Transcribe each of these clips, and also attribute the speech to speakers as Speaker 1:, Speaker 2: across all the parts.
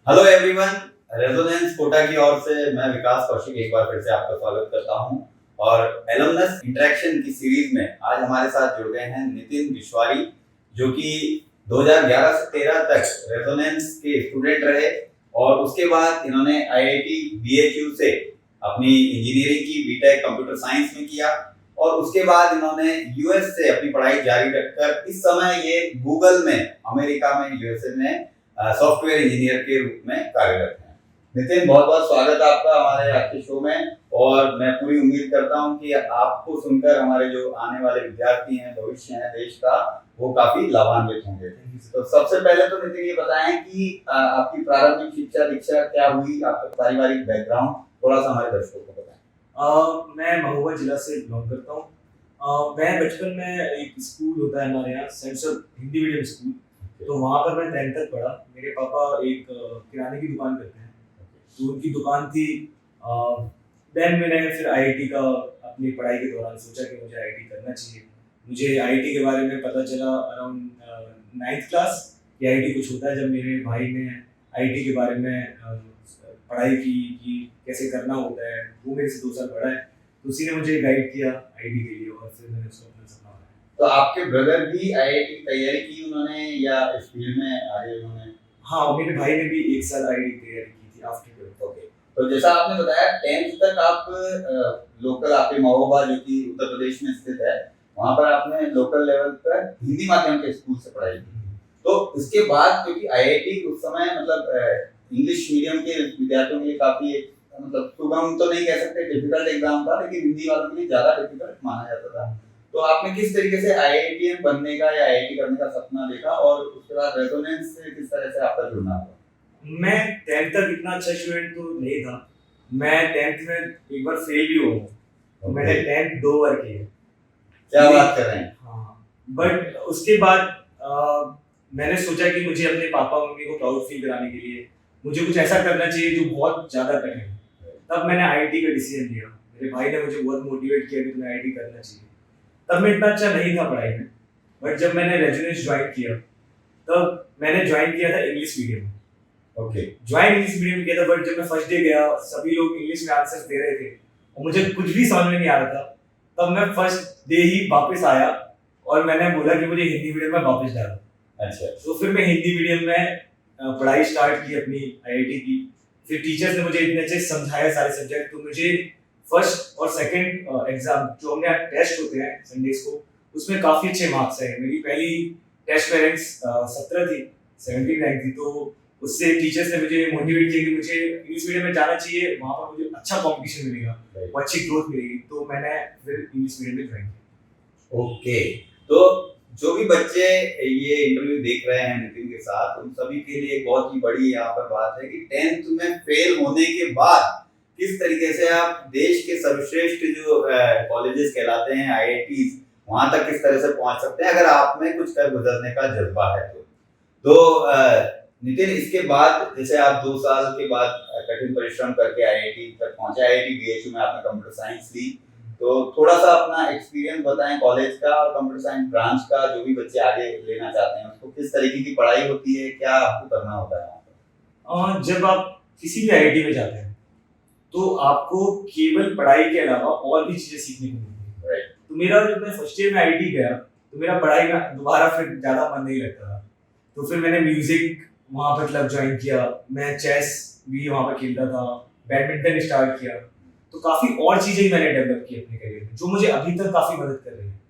Speaker 1: Hello everyone. Resonance Kota की ओर से मैं विकास कौशिक एक बार फिर से आपका स्वागत करता हूं और एलुमनस इंटरेक्शन की सीरीज में आज हमारे साथ जुड़ गए हैं नितिन विश्वारी, जो कि 2011 से 13 तक रेजोनेंस के स्टूडेंट रहे और उसके बाद इन्होंने आईआईटी बीएचयू से अपनी इंजीनियरिंग की बीटेक कंप्यूटर साइंस में किया और उसके बाद इन्होंने यूएस से अपनी पढ़ाई जारी रखकर इस समय ये गूगल में अमेरिका में यूएसए में सॉफ्टवेयर इंजीनियर के रूप में कार्यरत हैं। नितिन, बहुत बहुत स्वागत है आपका हमारे आज के शो में और मैं पूरी उम्मीद करता हूं कि आपको सुनकर हमारे जो आने वाले विद्यार्थी हैं, भविष्य है देश का, वो काफी लाभान्वित होंगे। तो सबसे पहले तो नितिन ये बताएं कि आपकी प्रारंभिक शिक्षा दीक्षा क्या हुई, आपका पारिवारिक बैकग्राउंड थोड़ा सा हमारे दर्शकों को बताएं।
Speaker 2: मैं महोबा जिला से बिलोंग करता हूँ। मैं बचपन में एक स्कूल होता है हमारे यहाँ सेंट्रल हिंदी मीडियम स्कूल, तो वहाँ पर मैं 10th तक पढ़ा। मेरे पापा एक किराने की दुकान करते हैं, तो उनकी दुकान थी। देन मैंने फिर आईआईटी का अपनी पढ़ाई के दौरान सोचा कि मुझे आईआईटी करना चाहिए। मुझे आईआईटी के बारे में पता चला अराउंड 9th क्लास कि आईआईटी कुछ होता है, जब मेरे भाई ने आईआईटी के बारे में पढ़ाई की कि कैसे करना होता है। वो मेरे से 2 साल बड़ा है, तो उसी ने मुझे गाइड किया आईआईटी के लिए और फिर मैंने उसको अपना सपना बनाया।
Speaker 1: तो आपके ब्रदर भी आईआईटी की तैयारी की उन्होंने या इस फील्ड में आगे उन्होंने?
Speaker 2: हाँ, मेरे भाई ने भी 1 साल आईआईटी की तैयारी की थी आफ्टर 12th।
Speaker 1: ओके, तो जैसा आपने बताया 10th तक आप लोकल आपके महोबा जो कि उत्तर प्रदेश में स्थित है, वहाँ पर आपने लोकल लेवल पर हिंदी माध्यम के स्कूल से पढ़ाई की। तो इसके बाद क्योंकि आईआईटी उस समय मतलब इंग्लिश मीडियम के विद्यार्थियों के लिए काफी मतलब सुगम तो नहीं कह सकते, डिफिकल्ट एग्जाम था, लेकिन हिंदी वालों के लिए ज्यादा डिफिकल्ट माना जाता था। तो आपने किस तरीके से आईआईटीएन बनने का या आईआईटी करने का सपना देखा और उसके बाद रेजोनेंस से किस तरह से आपका जुड़ना हुआ?
Speaker 2: मैं 10th तक इतना अच्छा स्टूडेंट तो नहीं था। मैं 10th में एक बार फेल भी हुआ हूँ। मैंने 10th 2 बार की है।
Speaker 1: क्या बात कर रहे हैं?
Speaker 2: हाँ, बट उसके बाद मैंने सोचा कि मुझे अपने पापा मम्मी को प्राउड फील कराने के लिए मुझे कुछ ऐसा करना चाहिए जो बहुत ज़्यादा कठिन है। तब मैंने आईआईटी का डिसीजन लिया। मेरे भाई ने मुझे बहुत मोटिवेट किया कि तुम्हें आईआईटी करना चाहिए। तब मैं इतना अच्छा नहीं था पढ़ाई में, बट जब मैंने रेजुनेंस ज्वाइन किया तब मैंने ज्वाइन किया था English medium.
Speaker 1: Okay,
Speaker 2: join English medium किया था, बट जब मैं फर्स्ट डे गया सभी लोग इंग्लिश में आंसर दे रहे थे और मुझे कुछ भी समझ में नहीं आ रहा था। तब मैं फर्स्ट डे ही वापस आया और मैंने बोला कि मुझे हिंदी मीडियम में वापस डालो।
Speaker 1: अच्छा,
Speaker 2: तो फिर मैं हिंदी मीडियम में पढ़ाई स्टार्ट की अपनी आईआईटी की। फिर टीचर्स ने मुझे इतने अच्छे समझाया सारे सब्जेक्ट, तो मुझे फर्स्ट और सेकंड एग्जाम जो हमने टेस्ट होते हैं संडेज को, उसमें काफी अच्छे मार्क्स आए। मेरी पहली टेस्ट में रैंक 17 थी, 17 रैंक थी। तो उससे टीचर्स ने मुझे मोटिवेट किया कि मुझे इंग्लिश मीडियम में जाना चाहिए, वहाँ पर मुझे अच्छा कंपटीशन मिलेगा और अच्छी ग्रोथ मिलेगी। तो मैंने फिर इंग्लिश मीडियम में ज्वाइन किया।
Speaker 1: ओके, तो जो भी बच्चे ये इंटरव्यू देख रहे हैं नितिन के साथ, उन सभी के लिए एक बहुत ही बड़ी यहाँ पर बात है कि 10th में फेल होने के बाद किस तरीके से आप देश के सर्वश्रेष्ठ जो कॉलेजेस कहलाते हैं, आईआईटीज, वहां तक किस तरह से पहुंच सकते हैं अगर आप में कुछ कर गुजरने का जज्बा है तो नितिन, इसके बाद जैसे आप 2 साल के बाद कठिन परिश्रम करके आईआईटी तक पहुंचे, आईआईटी बीएचयू में आपने कंप्यूटर साइंस ली, तो थोड़ा सा अपना एक्सपीरियंस बताएं कॉलेज का और कंप्यूटर साइंस ब्रांच का, जो भी बच्चे आगे लेना चाहते हैं उसको किस तरीके की पढ़ाई होती है, क्या आपको करना होता है वहाँ पर?
Speaker 2: जब आप किसी भी आईआईटी में जाते हैं तो आपको केवल पढ़ाई के अलावा और भी चीजें सीखने को मिलती है। तो मेरा जब मैं फर्स्ट ईयर में आईआईटी गया तो मेरा पढ़ाई में दोबारा फिर ज्यादा मन नहीं लगता था। तो फिर मैंने म्यूजिक वहाँ पर क्लब ज्वाइन किया, मैं चेस भी वहाँ पर खेलता था, बैडमिंटन स्टार्ट किया। तो काफी और चीजें मैंने डेवलप की अपने करियर में जो मुझे अभी तक काफी मदद कर रही है।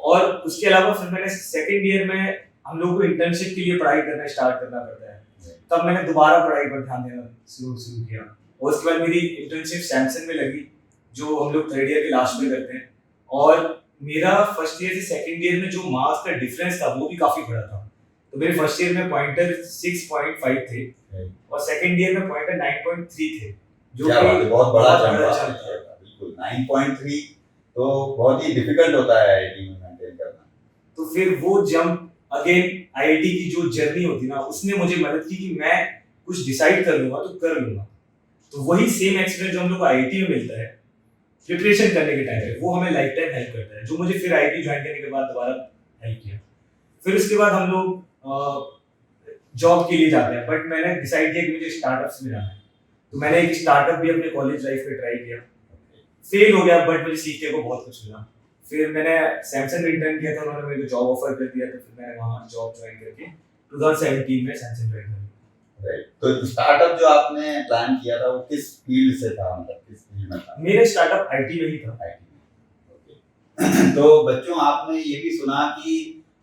Speaker 2: और उसके अलावा फिर मैंने सेकेंड ईयर में हम लोग को इंटर्नशिप के लिए पढ़ाई करना स्टार्ट करना पड़ता है। तब मैंने दोबारा पढ़ाई पर ध्यान देना शुरू किया और उसके बाद मेरी इंटर्नशिप सैमसंग में लगी, जो हम लोग 3rd ईयर के लास्ट में करते हैं। और मेरा फर्स्ट ईयर से सेकेंड ईयर में जो मार्क्स का डिफरेंस था वो भी काफी बड़ा था। तो मेरे फर्स्ट ईयर में पॉइंटर 6.5 थे और सेकेंड ईयर में पॉइंटर 9.3 थे, जो कि
Speaker 1: बहुत बड़ा जंप था। बिल्कुल 9.3 तो बहुत ही डिफिकल्ट होता है आईआईटी में मेंटेन करना।
Speaker 2: तो फिर वो जंप अगेन आईआईटी की जो जर्नी होती ना, उसने मुझे मदद की कि मैं कुछ डिसाइड कर लूंगा तो कर लूंगा। तो वही सेम एक्सपीरियंस जो हम लोग को आईआईटी में मिलता है प्रिपरेशन करने के टाइम पे, वो हमें लाइफ टाइम हेल्प करता है, जो मुझे फिर आईआईटी ज्वाइन करने के बाद दोबारा हेल्प किया। फिर उसके बाद हम लोग जॉब के लिए जाते हैं, बट मैंने डिसाइड किया कि मुझे स्टार्टअप्स में जाना है। तो मैंने एक स्टार्टअप भी अपने कॉलेज लाइफ में ट्राई किया, फेल हो गया, बट मुझे सीखने को बहुत कुछ मिला। फिर मैंने सैमसंग में इंटर्न किया था, उन्होंने मेरे को जॉब ऑफर कर दिया, तो फिर मैंने वहाँ जॉब ज्वाइन करके 2017 में सैमसंग ज्वाइन किया।
Speaker 1: राइट, तो स्टार्टअप जो आपने प्लान किया था वो किस फील्ड से था, मतलब किस फील्ड में था?
Speaker 2: मेरा स्टार्टअप आईटी में ही था।
Speaker 1: आईटी में, ओके। तो बच्चों, आपने ये भी सुना कि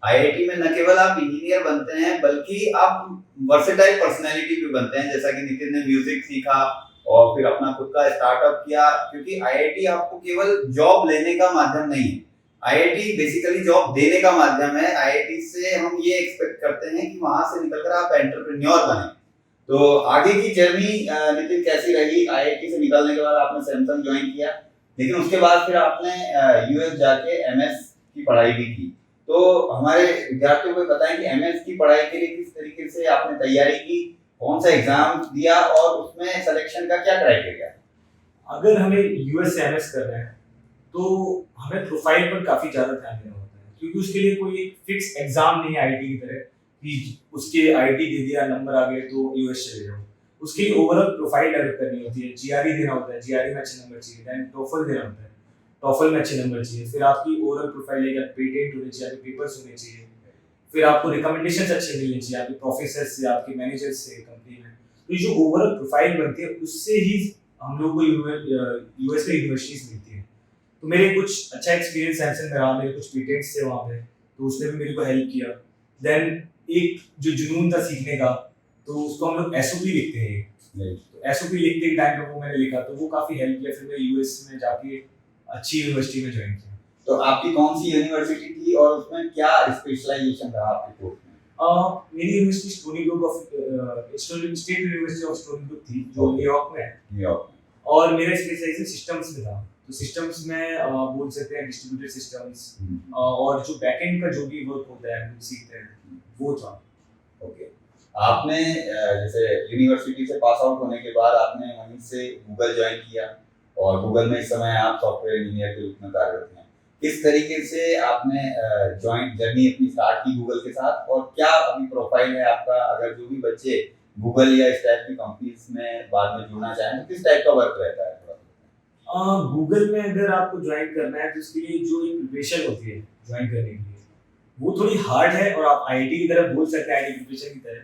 Speaker 1: आईआईटी में न केवल आप इंजीनियर बनते हैं बल्कि आप वर्सेटाइल पर्सनैलिटी भी बनते हैं, जैसा कि नितिन ने म्यूजिक सीखा और फिर अपना खुद का स्टार्टअप किया, क्योंकि आईआईटी आपको केवल जॉब लेने का माध्यम नहीं है, आईआईटी बेसिकली जॉब देने का माध्यम है। आईआईटी से हम ये एक्सपेक्ट करते हैं कि वहां से निकलकर आप एंटरप्रेन्योर बने। तो आगे की जर्नी नितिन कैसी रही? आईआईटी से निकलने के बाद आपने सैमसंग ज्वाइन किया, लेकिन उसके बाद फिर आपने यूएस जाके एमएस की पढ़ाई भी की। तो हमारे विद्यार्थियों को बताएं कि एमएस की पढ़ाई के लिए किस तरीके से आपने तैयारी की, कौन सा एग्जाम दिया और उसमें सिलेक्शन का क्या क्राइटेरिया?
Speaker 2: अगर हमें यूएस से एमएस करना है तो हमें प्रोफाइल पर काफी ज्यादा ध्यान देना होता है, क्योंकि उसके लिए कोई एक फिक्स एग्जाम नहीं है आईटी की तरह कि उसके आईटी दे दिया, नंबर आ गए तो यूएस चले जाओ। उसके लिए ओवरऑल प्रोफाइल डेवलप करनी होती है, जीआरई देना होता है, जीआरई में अच्छे नंबर चाहिए, देन टोफल देना होता है, टोफल में अच्छे नंबर चाहिए, फिर आपकी ओरल प्रोफाइल है, पेटेंट होने चाहिए, आपके पेपर्स होने चाहिए, फिर आपको रिकमेंडेशंस अच्छे मिलने चाहिए आपके प्रोफेसर से, आपके मैनेजर से कंपनी में। तो ये जो ओवरऑल प्रोफाइल बनती है उससे ही हम लोग को यूएस में यूनिवर्सिटीज मिलती है। तो मेरे कुछ अच्छा एक्सपीरियंस सैमसंग में रहा, मेरे कुछ पेटेंट्स थे वहाँ पे, तो उसने भी मेरे को हेल्प किया। देन एक जो जुनून था सीखने का, तो उसको हम लोग एसओपी लिखते हैं, तो एसओपी लिखते के टाइम पे वो मैंने लिखा, तो वो काफी हेल्प किया। फिर मैं यूएस में जाके अच्छी यूनिवर्सिटी में ज्वाइन किया।
Speaker 1: तो आपकी कौन सी यूनिवर्सिटी थी और उसमें क्या स्पेशलाइजेशन रहा आपके कोर्स में?
Speaker 2: मेरी university Stony Brook of State University of Stony Brook थी, जो न्यूयॉर्क में है।
Speaker 1: न्यूयॉर्क में।
Speaker 2: और मेरा स्पेशलाइजेशन सिस्टम्स में था, तो सिस्टम्स में बोल सकते हैं डिस्ट्रीब्यूटेड सिस्टम्स, और जो बैकएंड का जो भी वर्क होता है हम सीखते हैं, वो था।
Speaker 1: ओके, आपने जैसे यूनिवर्सिटी से पास आउट होने के बाद आपने वहीं से गूगल ज्वाइन किया और गूगल में इस समय आप सॉफ्टवेयर इंजीनियर के रूप में कार्यरत हैं। किस तरीके से आपने ज्वाइन जर्नी अपनी स्टार्ट की गूगल के साथ, और क्या अभी प्रोफाइल है आपका? अगर जो भी बच्चे गूगल या इस टाइप की कंपनीज में बाद में जुड़ना चाहें तो किस टाइप का वर्क रहता है?
Speaker 2: गूगल में अगर आपको ज्वाइन करना है तो उसके लिए जो एक प्रिपरेशन होती है ज्वाइन करने के लिए, वो थोड़ी हार्ड है, और आप आईटी की तरह बोल सकते हैं, आईटी प्रिपरेशन की तरह,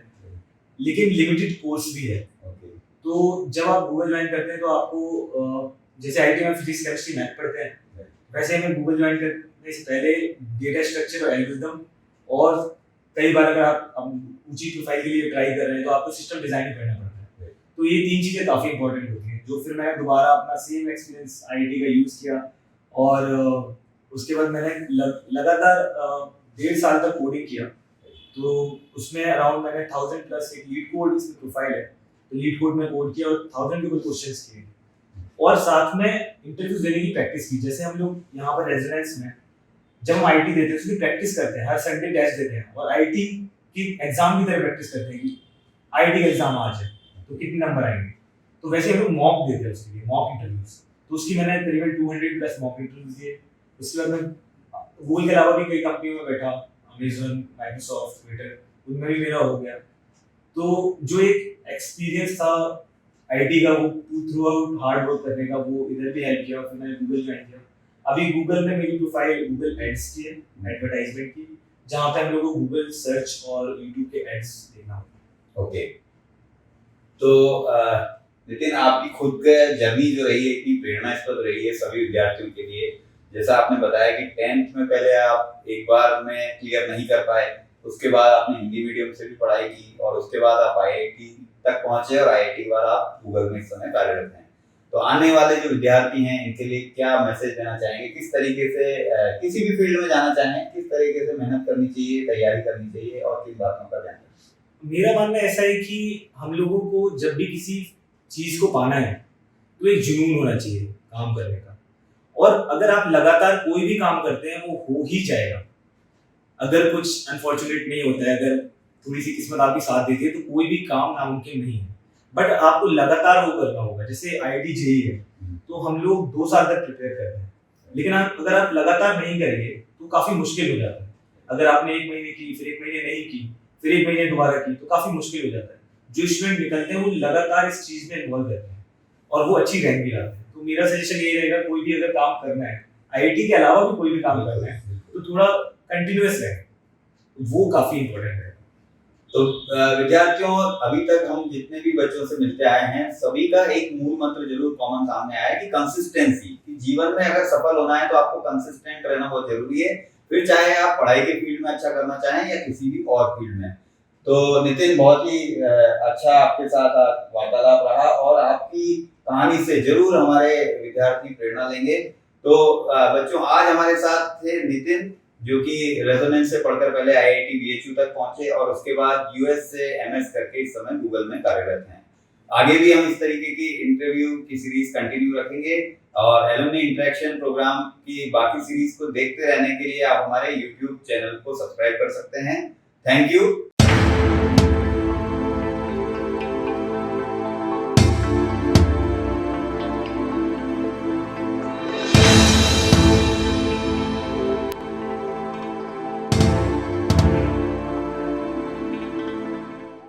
Speaker 2: लेकिन लिमिटेड कोर्स भी है। तो जब आप गूगल ज्वाइन करते हैं तो आपको जैसे आईटी में फिजिक्स केमिस्ट्री मैथ पढ़ते हैं, वैसे हमें गूगल ज्वाइन करने से पहले डेटा स्ट्रक्चर और एल्गोरिथम, और कई बार अगर आप ऊंची प्रोफाइल के लिए ट्राई कर रहे हैं तो आपको सिस्टम डिजाइन करना पड़ता है। तो ये तीन चीजें काफी इंपॉर्टेंट होती हैं, जो फिर मैंने दोबारा अपना सेम एक्सपीरियंस आईटी का यूज किया, और उसके बाद मैंने लगातार 1.5 साल तक कोडिंग किया। तो उसमें अराउंड मैंने 1000 प्लस एक लीड कोड इसमें प्रोफाइल है, तो लीड कोड में कोड किया और 1000 के कुछ क्वेश्चंस किए, और साथ में इंटरव्यूज देने की प्रैक्टिस की। जैसे हम लोग यहाँ पर रेजिडेंस में जब हम आईटी देते हैं उसकी प्रैक्टिस करते हैं, हर संडे टेस्ट देते हैं, और आईटी की एग्जाम की तरह प्रैक्टिस करते हैं कि आईटी का एग्जाम आज है तो कितने नंबर आएंगे। तो वैसे हम लोग मॉक देते हैं उसके लिए, मॉक इंटरव्यूज। तो उसकी मैंने करीबन 200 प्लस मॉक इंटरव्यूज दिए। उसके बाद मैं गूगल के अलावा भी कई कंपनियों में बैठा, अमेजन, माइक्रोसॉफ्ट, ट्विटर, उनमें भी मेरा हो गया। तो जो एक एक्सपीरियंस था आईटी का, वो थ्रू आउट हार्ड वर्क करने का, वो इधर भी हेल्प किया। फिर मैंने गूगल ज्वाइन किया। अभी गूगल में मेरी प्रोफाइल गूगल एड्स की है, एडवर्टाइजमेंट की, जहाँ पे हम लोग को गूगल सर्च और यूट्यूब के एड्स देखना होता है।
Speaker 1: ओके, तो नितिन, आपकी खुद का जर्नी जो रही है इतनी प्रेरणास्पद रही है सभी विद्यार्थियों के लिए। जैसा आपने बताया कि 10th में पहले आप एक बार में क्लियर नहीं कर पाए, उसके बाद आपने हिंदी मीडियम से भी पढ़ाई की, और उसके बाद आप आईआईटी तक पहुंचे, और आईआईटी के बाद आप गूगल में इस समय कार्यरत हैं। तो आने वाले जो विद्यार्थी हैं इनके लिए क्या मैसेज देना चाहेंगे? किस तरीके से किसी भी फील्ड में जाना चाहें, किस तरीके से मेहनत करनी चाहिए, तैयारी करनी चाहिए, और किन बातों का ध्यान रखना?
Speaker 2: मेरा मानना ऐसा है कि हम लोगों को जब भी किसी चीज को पाना है तो एक जुनून होना चाहिए काम करने का, और अगर आप लगातार कोई भी काम करते हैं वो हो ही जाएगा। अगर कुछ अनफॉर्चुनेट नहीं होता है, अगर थोड़ी सी किस्मत आपकी साथ देती है, तो कोई भी काम नामुमकिन नहीं है, बट आपको लगातार वो करना होगा। जैसे आईटी जेई है, तो हम लोग 2 साल तक प्रिपेयर करते हैं, लेकिन अगर आप लगातार नहीं करेंगे तो काफी मुश्किल हो जाता है। अगर आपने 1 महीने की, फिर 1 महीने नहीं की, फिर 1 महीने दोबारा की, तो काफी मुश्किल हो जाता है। जो स्टूडेंट निकलते हैं वो लगातार इस चीज में इन्वॉल्व रहते हैं और वो अच्छी रैंक भी लाते हैं। तो मेरा सजेशन यही रहेगा, कोई भी अगर काम करना है, आईआईटी के अलावा भी कोई भी काम करना है, तो थोड़ा कंटिन्यूअस रहे, वो काफी इंपॉर्टेंट है।
Speaker 1: तो विद्यार्थियों, अभी तक हम जितने भी बच्चों से मिलते आए हैं, सभी का एक मूल मंत्र जरूर कॉमन सामने आया है कि कंसिस्टेंसी। कि जीवन में अगर सफल होना है तो आपको कंसिस्टेंट रहना बहुत जरूरी है, फिर चाहे आप पढ़ाई के फील्ड में अच्छा करना चाहें या किसी भी और फील्ड में। तो नितिन, बहुत ही अच्छा आपके साथ वार्तालाप रहा और आपकी कहानी से जरूर हमारे विद्यार्थी प्रेरणा लेंगे। तो बच्चों, आज हमारे साथ थे नितिन, जो कि रेजोनेंस से पढ़कर पहले आईआईटी बीएचयू तक पहुंचे और उसके बाद यूएस से एमएस करके इस समय गूगल में कार्यरत हैं। आगे भी हम इस तरीके की इंटरव्यू की सीरीज कंटिन्यू रखेंगे और एलुमनी इंटरेक्शन प्रोग्राम की बाकी सीरीज को देखते रहने के लिए आप हमारे यूट्यूब चैनल को सब्सक्राइब कर सकते हैं। Thank you.